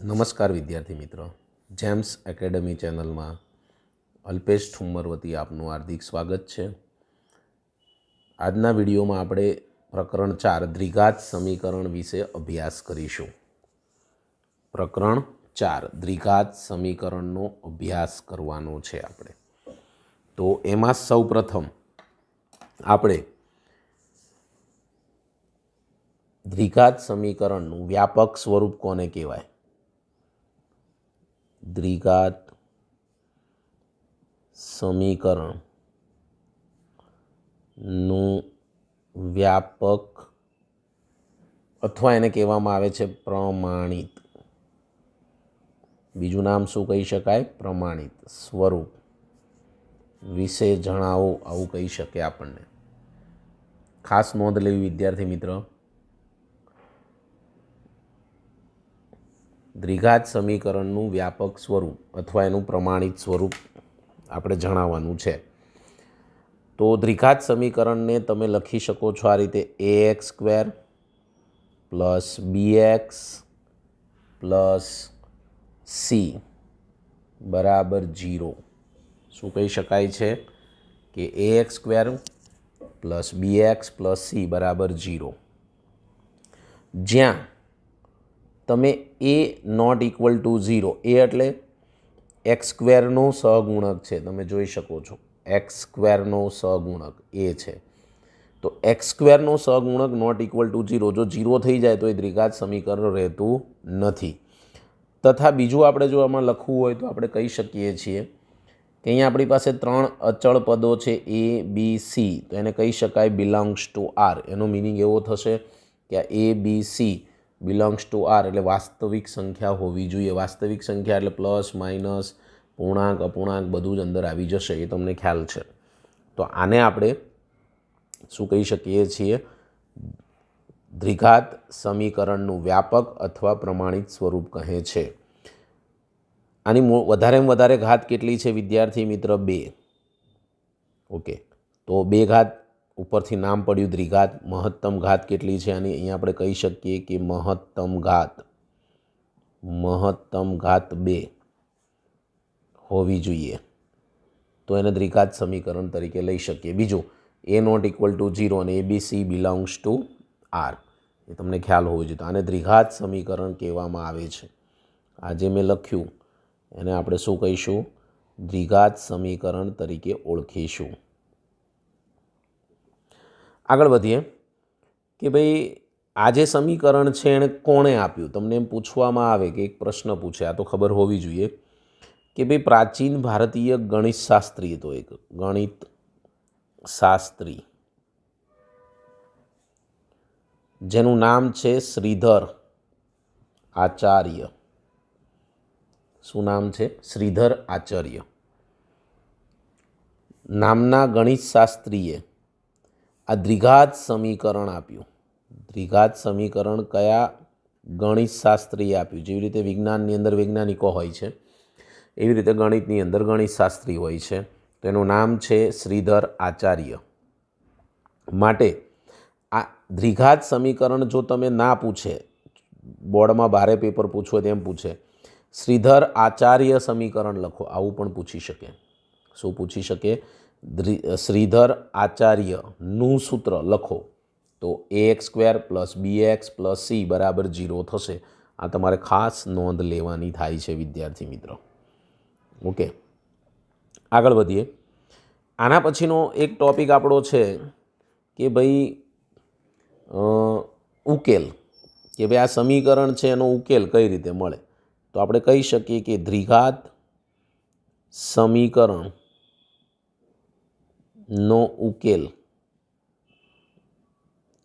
નમસ્કાર વિદ્યાર્થી મિત્રો, જેમ્સ એકેડમી ચેનલમાં અલ્પેશ ઠુમ્મર વતી આપનું હાર્દિક સ્વાગત છે. આજના વિડીયોમાં આપણે પ્રકરણ 4 દ્વિઘાત સમીકરણ વિશે અભ્યાસ કરીશું. પ્રકરણ 4 દ્વિઘાત સમીકરણનો અભ્યાસ કરવાનો છે આપણે. તો એમાં સૌપ્રથમ આપણે દ્વિઘાત સમીકરણનું વ્યાપક સ્વરૂપ કોને કહેવાય? દ્વિઘાત સમીકરણનું વ્યાપક અથવા એને કહેવામાં આવે છે પ્રમાણિત. બીજું નામ શું કહી શકાય? પ્રમાણિત સ્વરૂપ વિશે જણાવો, આવું કહી શકે આપણને. ખાસ નોંધ લેવી વિદ્યાર્થી મિત્ર, દ્વિઘાત સમીકરણનું વ્યાપક સ્વરૂપ અથવા એનું પ્રમાણિત સ્વરૂપ આપણે જણાવવાનું છે. તો દ્વિઘાત સમીકરણને તમે લખી શકો છો આ રીતે: ax² plus bx plus c બરાબર 0. શું કહી શકાય છે કે ax² plus bx plus c બરાબર 0, જ્યાં તમે a નોટ ઇક્વલ ટુ 0, એ એટલે x² નો સહગુણક છે. તમે જોઈ શકો છો x² નો સહગુણક એ છે. તો x² નો સહગુણક નોટ ઇક્વલ ટુ 0, જો 0 થઈ જાય તો એ દ્વિઘાત સમીકરણ રહેતું નથી. તથા બીજું આપણે જો આમાં લખવું હોય તો આપણે કહી શકીએ છીએ કે અહીંયા આપણી પાસે 3 અચળ પદો છે a b c, તો એને કહી શકાય બિલોંગ્સ ટુ r. એનો મિનિંગ એવો થશે કે a b c belongs to r એટલે વાસ્તવિક સંખ્યા હોવી જોઈએ. વાસ્તવિક સંખ્યા એટલે પ્લસ માઇનસ પૂર્ણાંક અપૂર્ણાંક બધું જ અંદર આવી જશે, એ તમને ખ્યાલ છે. તો આને આપણે શું કહી શકીએ છીએ? દ્વિઘાત સમીકરણનું વ્યાપક અથવા પ્રમાણિત સ્વરૂપ કહે છે. આની વધારેમાં વધારે ઘાત કેટલી છે વિદ્યાર્થી મિત્ર? 2. ઓકે, તો 2 ઘાત ઉપરથી નામ પડ્યું દ્વિઘાત. મહત્તમ ઘાત કેટલી છે આની? અહીંયા આપણે કહી શકીએ કે મહત્તમ ઘાત 2 હોવી જોઈએ, તો એને દ્વિઘાત સમીકરણ તરીકે લઈ શકીએ. બીજું, a નોટ ઇક્વલ ટુ 0 અને abc બિલોંગ્સ ટુ r, એ તમને ખ્યાલ હોવો જોઈએ. તો આને દ્વિઘાત સમીકરણ કહેવામાં આવે છે. આ જે મેં લખ્યું એને આપણે શું કહીશું? દ્વિઘાત સમીકરણ તરીકે ઓળખીશું. આગળ વધીએ કે ભાઈ આ જે સમીકરણ છે એણે કોણે આપ્યું? તમને એમ પૂછવામાં આવે કે એક પ્રશ્ન પૂછે, આ તો ખબર હોવી જોઈએ કે ભાઈ પ્રાચીન ભારતીય ગણિતશાસ્ત્રી હતો એક ગણિતશાસ્ત્રી, જેનું નામ છે શ્રીધર આચાર્ય. શું નામ છે? શ્રીધર આચાર્ય નામના ગણિતશાસ્ત્રીએ આ દ્વિઘાત સમીકરણ આપ્યું. દ્વિઘાત સમીકરણ કયા ગણિતશાસ્ત્રીએ આપ્યું? જેવી રીતે વિજ્ઞાનની અંદર વૈજ્ઞાનિકો હોય છે, એવી રીતે ગણિતની અંદર ગણિતશાસ્ત્રી હોય છે. તો એનું નામ છે શ્રીધર આચાર્ય. માટે આ દ્વિઘાત સમીકરણ જો તમે ના પૂછે, બોર્ડમાં ભારે પેપર પૂછો તેમ પૂછે, શ્રીધર આચાર્ય સમીકરણ લખો, આવું પણ પૂછી શકે. શું પૂછી શકે? શ્રીધર આચાર્યનું સૂત્ર લખો તો ax² plus bx plus c બરાબર 0 થશે. આ તમારે ખાસ નોંધ લેવાની થાય છે વિદ્યાર્થી મિત્રો. ઓકે, આગળ વધીએ. આના પછીનો એક ટૉપિક આપણો છે કે ભાઈ ઉકેલ, કે ભાઈ આ સમીકરણ છે એનો ઉકેલ કઈ રીતે મળે? તો આપણે કહી શકીએ કે દ્વિઘાત સમીકરણનો ઉકેલ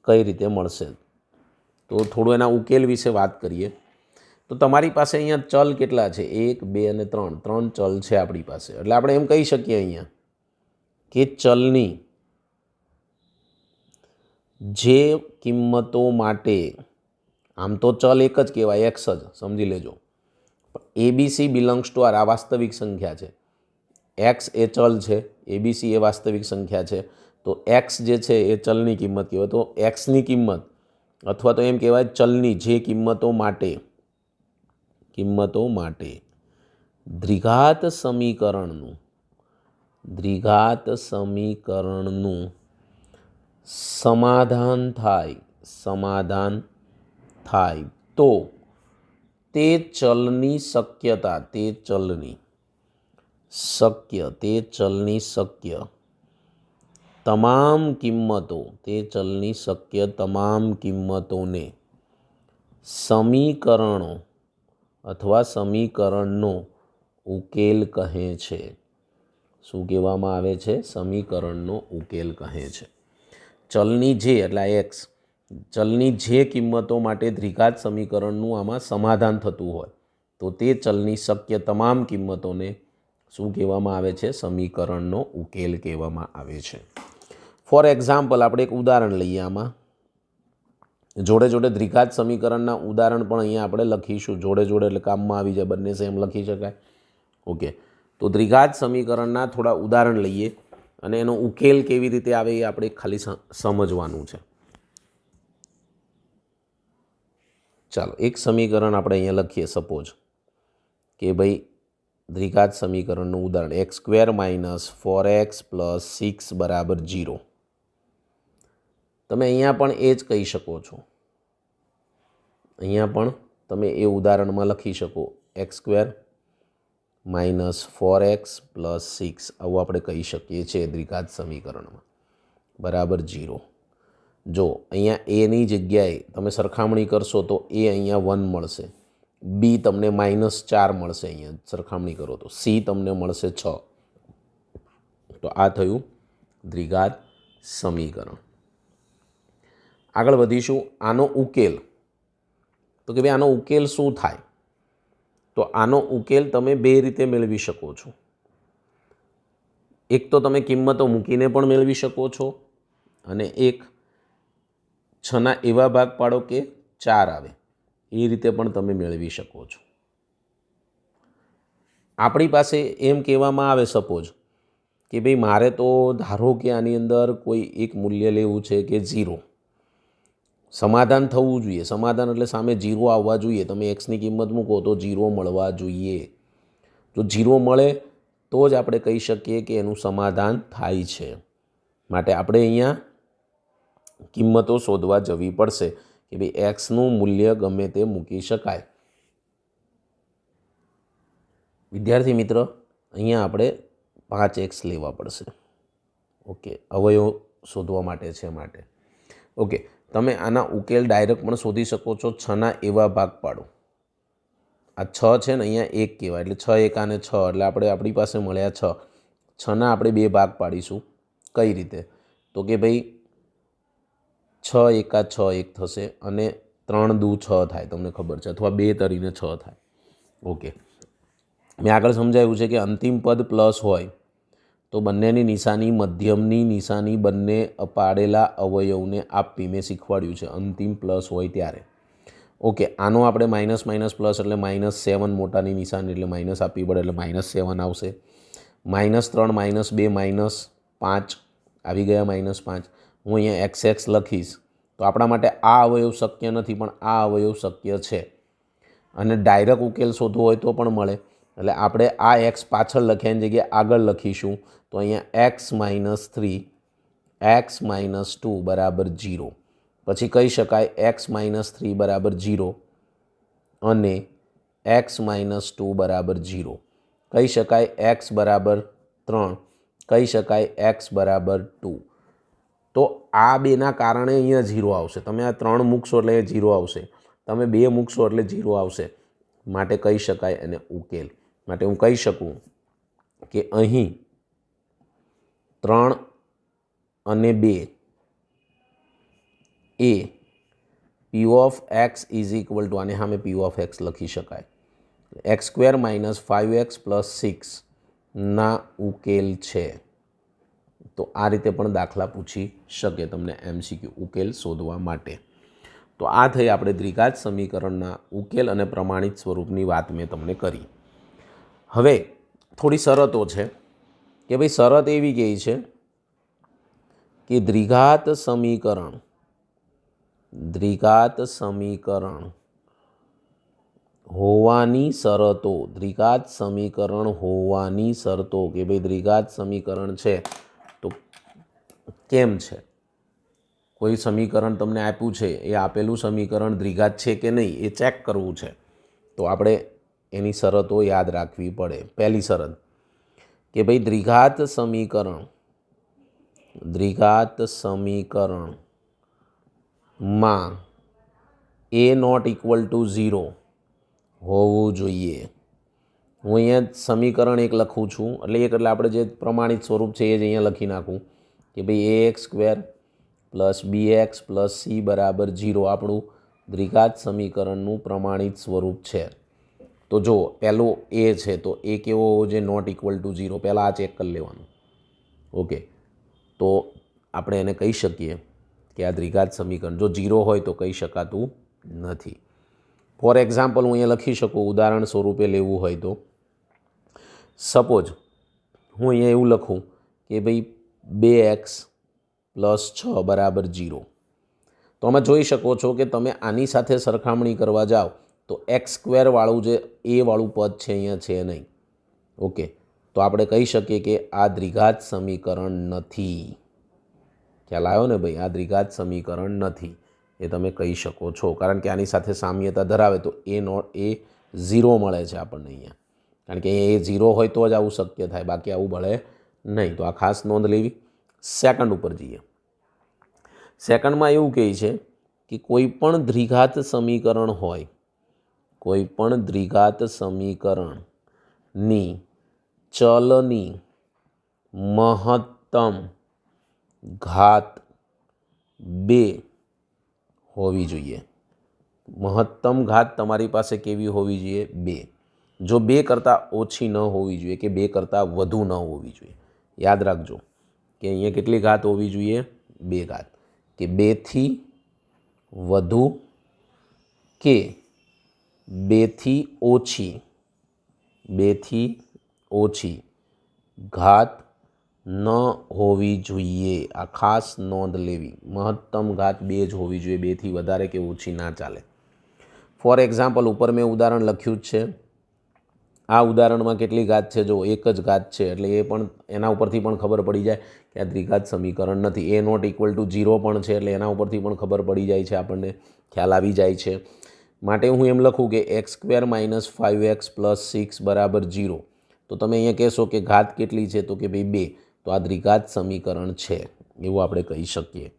કઈ રીતે મળશે? તો થોડું એના ઉકેલ વિશે વાત કરીએ. તો તમારી પાસે અહીંયા ચલ કેટલા છે? 1 2 અને 3 ચલ છે આપણી પાસે. એટલે આપણે એમ કહી શકીએ અહીંયા કે ચલની જે કિંમતો માટે, આમ તો ચલ એક જ કહેવાય, એક્સ જ સમજી લેજો, abc બિલોંગ્સ ટુ r, આ વાસ્તવિક સંખ્યા છે. એક્સ એ ચલ છે, abc એ વાસ્તવિક સંખ્યા છે. તો એક્સ જે છે એ ચલની કિંમત કહેવાય. તો એક્સની કિંમત અથવા તો એમ કહેવાય ચલની જે કિંમતો માટે કિંમતો માટે દ્વિઘાત સમીકરણનું સમાધાન થાય તો તે ચલની શક્ય તમામ કિંમતોને સમીકરણો અથવા સમીકરણનો ઉકેલ કહે છે. શું કહેવામાં આવે છે? સમીકરણનો ઉકેલ કહે છે. ચલની જે એટલે એક્સ, ચલની જે કિંમતો માટે દ્વિઘાત સમીકરણનું આમાં સમાધાન થતું હોય તો તે ચલની શક્ય તમામ કિંમતોને શું કહેવામાં આવે છે? સમીકરણનો ઉકેલ કહેવામાં આવે છે. ફોર એક્ઝામ્પલ, આપણે એક ઉદાહરણ લઈએ. આમાં જોડે જોડે દ્વિઘાત સમીકરણના ઉદાહરણ પણ અહીંયા આપણે લખીશું. જોડે જોડે એટલે કામમાં આવી જાય, બંને સેમ લખી શકાય. ઓકે, તો દ્વિઘાત સમીકરણના થોડા ઉદાહરણ લઈએ અને એનો ઉકેલ કેવી રીતે આવે એ આપણે ખાલી સમજવાનું છે. ચાલો, એક સમીકરણ આપણે અહીંયા લખીએ. સપોઝ કે ભાઈ દ્વિઘાત સમીકરણનું ઉદાહરણ x² - 4x + 6 = 0. તમે અહીંયા પણ એ જ કહી શકો છો. અહીંયા પણ તમે એ ઉદાહરણમાં લખી શકો x² - 4x + 6 આવું આપણે કહી શકીએ છીએ દ્વિઘાત સમીકરણમાં બરાબર 0. જો અહીંયા એની જગ્યાએ તમે સરખામણી કરશો તો એ અહીંયા 1 મળશે, બી તમને -4 મળશે. અહીંયા સરખામણી કરો તો સી તમને મળશે 6. તો આ થયું દ્વિઘાત સમીકરણ. આગળ વધીશું. આનો ઉકેલ, તો કે ભાઈ આનો ઉકેલ શું થાય? તો આનો ઉકેલ તમે બે રીતે મેળવી શકો છો. એક તો તમે કિંમતો મૂકીને પણ મેળવી શકો છો અને એક 6ના એવા ભાગ પાડો કે 4 આવે, એ રીતે પણ તમે મેળવી શકો છો. આપણી પાસે એમ કહેવામાં આવે સપોઝ કે ભાઈ મારે તો ધારો કે આની અંદર કોઈ એક મૂલ્ય લેવું છે કે 0. સમાધાન થવું જોઈએ. સમાધાન એટલે સામે 0 આવવા જોઈએ. તમે એક્સની કિંમત મૂકો તો 0 મળવા જોઈએ. જો 0 મળે તો જ આપણે કહી શકીએ કે એનું સમાધાન થાય છે. માટે આપણે અહીંયા કિંમતો શોધવા જવી પડશે કે ભાઈ એક્સનું મૂલ્ય ગમે તે મૂકી શકાય. વિદ્યાર્થી મિત્ર, અહીંયા આપણે 5x લેવા પડશે. ઓકે, અવયવ શોધવા માટે છે માટે. ઓકે, તમે આના ઉકેલ ડાયરેક્ટ પણ શોધી શકો છો. 6ના એવા ભાગ પાડો. આ 6 છે ને, અહીંયા 1 કહેવાય એટલે 6 એકાને 6 એટલે આપણી પાસે મળ્યા 6. 6ના આપણે 2 ભાગ પાડીશું. કઈ રીતે? તો કે ભાઈ 6 એકા 6 1 થશે અને 3 દુ 6 થાય, તમને ખબર છે, અથવા 2 તરીને 6 થાય. ઓકે, મેં આગળ સમજાવ્યું છે કે અંતિમ પદ પ્લસ હોય તો બંનેની નિશાની, મધ્યમની નિશાની બંને પાડેલા અવયવને આપવી. મેં શીખવાડ્યું છે અંતિમ પ્લસ હોય ત્યારે. ઓકે, આનો આપણે માઇનસ પ્લસ એટલે -7 મોટાની નિશાની એટલે માઇનસ આપવી પડે એટલે -7 આવશે. -3 -2 -5 આવી ગયા -5. હું અહીંયા XX લખીશ તો આપણા માટે આ અવયવ શક્ય નથી, પણ આ અવયવ શક્ય છે. અને ડાયરેક્ટ ઉકેલ શોધવો હોય તો પણ મળે. એટલે આપણે આ x પાછળ લખ્યાની જગ્યાએ આગળ લખીશું. તો અહીંયા x - 3 x - 2 = 0. પછી કહી શકાય x - 3 = 0 અને x - 2 = 0. કહી શકાય x = 3, કહી શકાય x = 2. તો આ બેના કારણે અહીંયા 0 આવશે. તમે આ 3 મૂકશો એટલે 0 આવશે, તમે 2 મૂકશો એટલે 0 આવશે. માટે કહી શકાય એને ઉકેલ. માટે હું કહી શકું કે અહીં 3 અને 2 એ p of x = આને સામે p of x લખી શકાય x² - 5x + 6 ના ઉકેલ છે. તો આ રીતે પણ દાખલા પૂછી શકે તમને MCQ ઉકેલ શોધવા માટે. તો આ થઈ આપણે દ્વિઘાત સમીકરણના ઉકેલ અને પ્રમાણિત સ્વરૂપની વાત મેં તમને કરી. હવે થોડી શરતો છે કે ભાઈ શરત એવી કહે છે કે દ્વિઘાત સમીકરણ હોવાની શરતો, દ્વિઘાત સમીકરણ હોવાની શરતો કે ભાઈ દ્વિઘાત સમીકરણ છે તો કેમ છે, કોઈ સમીકરણ તમને આપ્યું છે એ આપેલું સમીકરણ દ્વિઘાત છે કે નહીં એ ચેક કરવું છે તો આપણે એની શરતો યાદ રાખવી પડે. પહેલી શરત કે ભાઈ દ્વિઘાત સમીકરણમાં એ નોટ ઇક્વલ ટુ 0 હોવું જોઈએ. હું અહીંયા સમીકરણ એક લખું છું એટલે આપણે જે પ્રમાણિત સ્વરૂપ છે એ જ અહીંયા લખી નાખું કે ભાઈ ax² + bx + c બરાબર 0 આપણું દ્વિઘાત સમીકરણનું પ્રમાણિત સ્વરૂપ છે. તો જો પહેલું એ છે તો એ કેવો હોવો જોઈએ, નોટ ઇક્વલ ટુ 0. પહેલાં આ ચેક કરી લેવાનું. ઓકે, તો આપણે એને કહી શકીએ કે આ દ્વિઘાત સમીકરણ જો 0 હોય તો કહી શકાતું નથી. ફોર એક્ઝામ્પલ હું અહીંયા લખી શકું, ઉદાહરણ સ્વરૂપે લેવું હોય તો સપોઝ હું અહીંયા એવું લખું કે ભાઈ 2x + 6 બરાબર 0. તો તમે જોઈ શકો છો કે તમે આની સાથે સરખામણી કરવા જાઓ તો x² વાળું જે એ વાળું પદ છે અહીંયા છે નહીં. ઓકે, તો આપણે કહી શકીએ કે આ દ્વિઘાત સમીકરણ નથી. ખ્યાલ આવ્યો ને ભાઈ, આ દ્વિઘાત સમીકરણ નથી એ તમે કહી શકો છો, કારણ કે આની સાથે સામ્યતા ધરાવે તો એ 0 મળે છે આપણને અહીંયા, કારણ કે એ 0 હોય તો જ આવું શક્ય થાય, બાકી આવું મળે નહીં. તો આ ખાસ નોંધ લેવી. સેકન્ડ ઉપર જઈએ. સેકન્ડમાં એવું કહે છે કે કોઈ પણ દ્વિઘાત સમીકરણ હોય, કોઈ પણ દ્વિઘાત સમીકરણની ચલની મહત્તમ ઘાત 2 હોવી જોઈએ. મહત્તમ ઘાત તમારી પાસે કેવી હોવી જોઈએ? 2. જો 2 કરતાં ઓછી ન હોવી જોઈએ કે 2 કરતાં વધુ ન હોવી જોઈએ. યાદ રાખજો કે અહીંયા કેટલી ઘાત હોવી જોઈએ? 2 ઘાત. કે 2 થી વધુ કે 2 થી ઓછી ઘાત ન હોવી જોઈએ. આ ખાસ નોંધ લેવી. મહત્તમ ઘાત 2 જ હોવી જોઈએ, 2 થી વધારે કે ઓછી ના ચાલે. ફોર એક્ઝામ્પલ ઉપર મેં ઉદાહરણ લખ્યું જ છે. આ ઉદાહરણમાં કેટલી ઘાત છે? જો એક જ ઘાત છે, એટલે એ પણ એના ઉપરથી પણ ખબર પડી જાય કે આ દ્વિઘાત સમીકરણ નથી. એ નોટ ઇક્વલ ટુ 0 પણ છે, એટલે એના ઉપરથી પણ ખબર પડી જાય છે, આપણને ખ્યાલ આવી જાય છે. માટે હું એમ લખું કે x² - 5x + 6 બરાબર 0. તો તમે અહીંયા કહેશો કે ઘાત કેટલી છે? તો કે ભાઈ 2. તો આ દ્વિઘાત સમીકરણ છે એવું આપણે કહી શકીએ.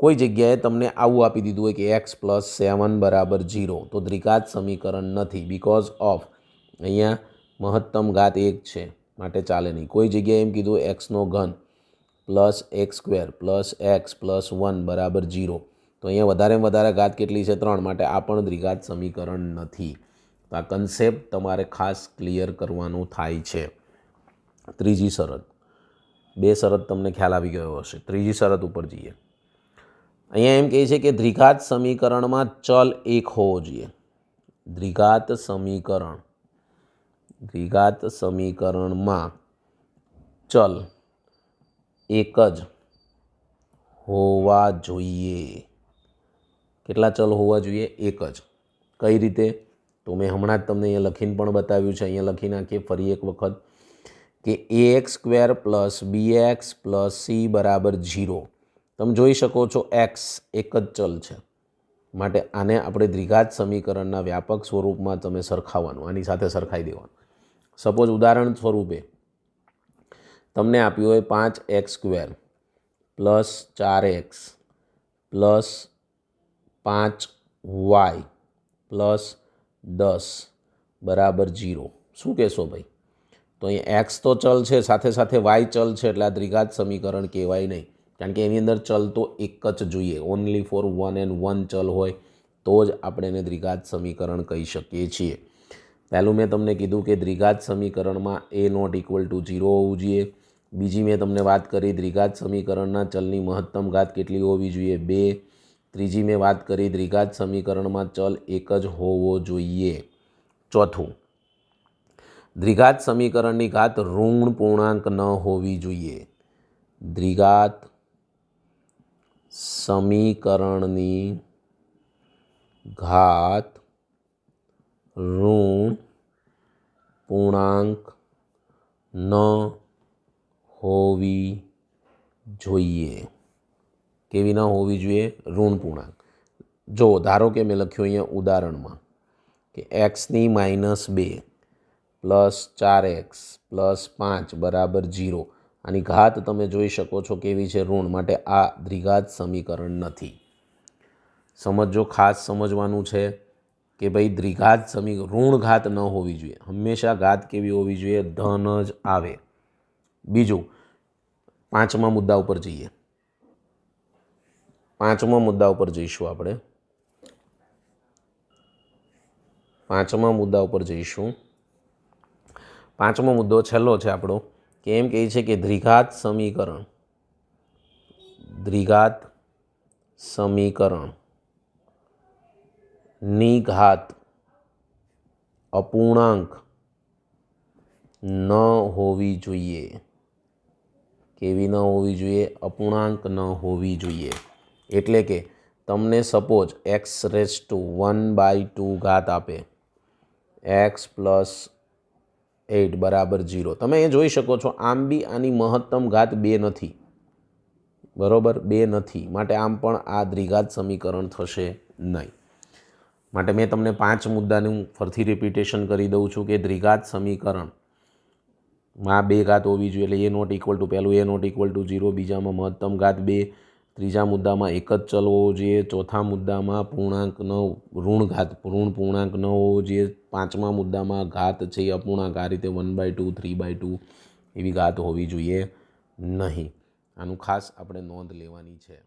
કોઈ જગ્યાએ તમને આવું આપી દીધું હોય કે x + 7 બરાબર 0, તો દ્વિઘાત સમીકરણ નથી, બીકોઝ ઓફ અહીંયા મહત્તમ ઘાત 1 છે, માટે ચાલે નહીં. કોઈ જગ્યાએ એમ કીધું x³ + x² + x + 1 બરાબર 0, તો અહીંયા વધારેમાં વધારે ઘાત કેટલી છે? 3, માટે આ પણ દ્વિઘાત સમીકરણ નથી. તો આ કન્સેપ્ટ તમારે ખાસ ક્લિયર કરવાનું થાય છે. ત્રીજી શરત. 2 શરત તમને ખ્યાલ આવી ગયો હશે. ત્રીજી શરત ઉપર જઈએ. અહીંયા એમ કહે છે કે દ્વિઘાત સમીકરણમાં ચલ 1 હોવો જોઈએ. દ્વિઘાત સમીકરણમાં ચલ 1 જ હોવા જોઈએ. કેટલા ચલ હોવા જોઈએ? 1 જ. કઈ રીતે? તો મેં હમણાં જ તમને અહીંયા લખીને પણ બતાવ્યું છે. અહીંયા લખી નાખીએ ફરી એક વખત કે ax² + bx + c બરાબર 0. તમે જોઈ શકો છો x એક જ ચલ છે, માટે આને આપણે દ્વિઘાત સમીકરણના વ્યાપક સ્વરૂપમાં તમે સરખાવવાનું, આની સાથે સરખાઈ દેવાનું. સપોઝ ઉદાહરણ સ્વરૂપે તમને આપ્યું હોય 5x² + 4x + 5y + 10 બરાબર 0. શું કહેશો ભાઈ? તો અહીંયા x તો ચલ છે, સાથે સાથે y ચલ છે, એટલે આ દ્વિઘાત સમીકરણ કહેવાય નહીં, કારણ કે એની અંદર ચલ તો એક જ જોઈએ. ઓનલી ફોર 1 and 1 ચલ હોય તો જ આપણે એને દ્વિઘાત સમીકરણ કહી શકીએ છીએ. પહેલું મેં તમને કીધું કે દ્વિઘાત સમીકરણમાં a નોટ ઇક્વલ ટુ 0 હોવું જોઈએ. બીજી મેં તમને વાત કરી દ્વિઘાત સમીકરણના ચલની મહત્તમ ઘાત કેટલી હોવી જોઈએ? 2. ત્રીજી મેં વાત કરી દ્વિઘાત સમીકરણમાં ચલ 1 જ હોવો જોઈએ. ચોથું, દ્વિઘાત સમીકરણની ઘાત ઋણ પૂર્ણાંક ન હોવી જોઈએ. દ્વિઘાત સમીકરણની ઘાત ઋણ પૂર્ણાંક ન હોવી જોઈએ. કેવી ન હોવી જોઈએ? ઋણ પૂર્ણાંક. જો ધારો કે મેં લખ્યું અહીંયા ઉદાહરણમાં કે એક્સની -2 પ્લસ 4x પ્લસ 5 બરાબર 0. આની ઘાત તમે જોઈ શકો છો કેવી છે? ઋણ. માટે આ દ્વિઘાત સમીકરણ નથી. સમજો, ખાસ સમજવાનું છે કે ભાઈ દ્વિઘાત ઋણ ઘાત ન હોવી જોઈએ. હંમેશા ઘાત કેવી હોવી જોઈએ? ધન જ આવે. બીજું, પાંચમા મુદ્દા ઉપર જઈએ. પાંચમા મુદ્દા ઉપર જઈશું આપણે. પાંચમા મુદ્દા ઉપર જઈશું. પાંચમો મુદ્દો છેલ્લો છે આપણો, કે એમ કહે છે કે દ્વિઘાત સમીકરણ ની ઘાત અપૂર્ણાંક ન હોવી જોઈએ. કેવી ન હોવી જોઈએ? અપૂર્ણાંક ન હોવી જોઈએ. એટલે કે તમને સપોઝ x⁻² ઘાત આપે, x + 8 બરાબર 0. તમે એ જોઈ શકો છો આમ બી આની મહત્તમ ઘાત 2 નથી. બરાબર, 2 નથી. માટે આમ પણ આ દ્વિઘાત સમીકરણ થશે નહીં. માટે મેં તમને 5 મુદ્દાનું ફરીથી રિપીટેશન કરી દઉં છું કે દ્વિઘાત સમીકરણમાં 2 ઘાત હોવી જોઈએ. એટલે પહેલું a≠0, બીજામાં મહત્તમ ઘાત 2, ત્રીજા મુદ્દામાં એક જ ચલ હોવો જોઈએ, ચોથા મુદ્દામાં ઋણ પૂર્ણાંક ન હોવો જોઈએ, પાંચમા મુદ્દામાં ઘાત છે એ અપૂર્ણાંક, આ રીતે 1/2, 3/2 એવી ઘાત હોવી જોઈએ નહીં. આનું ખાસ આપણે નોંધ લેવાની છે.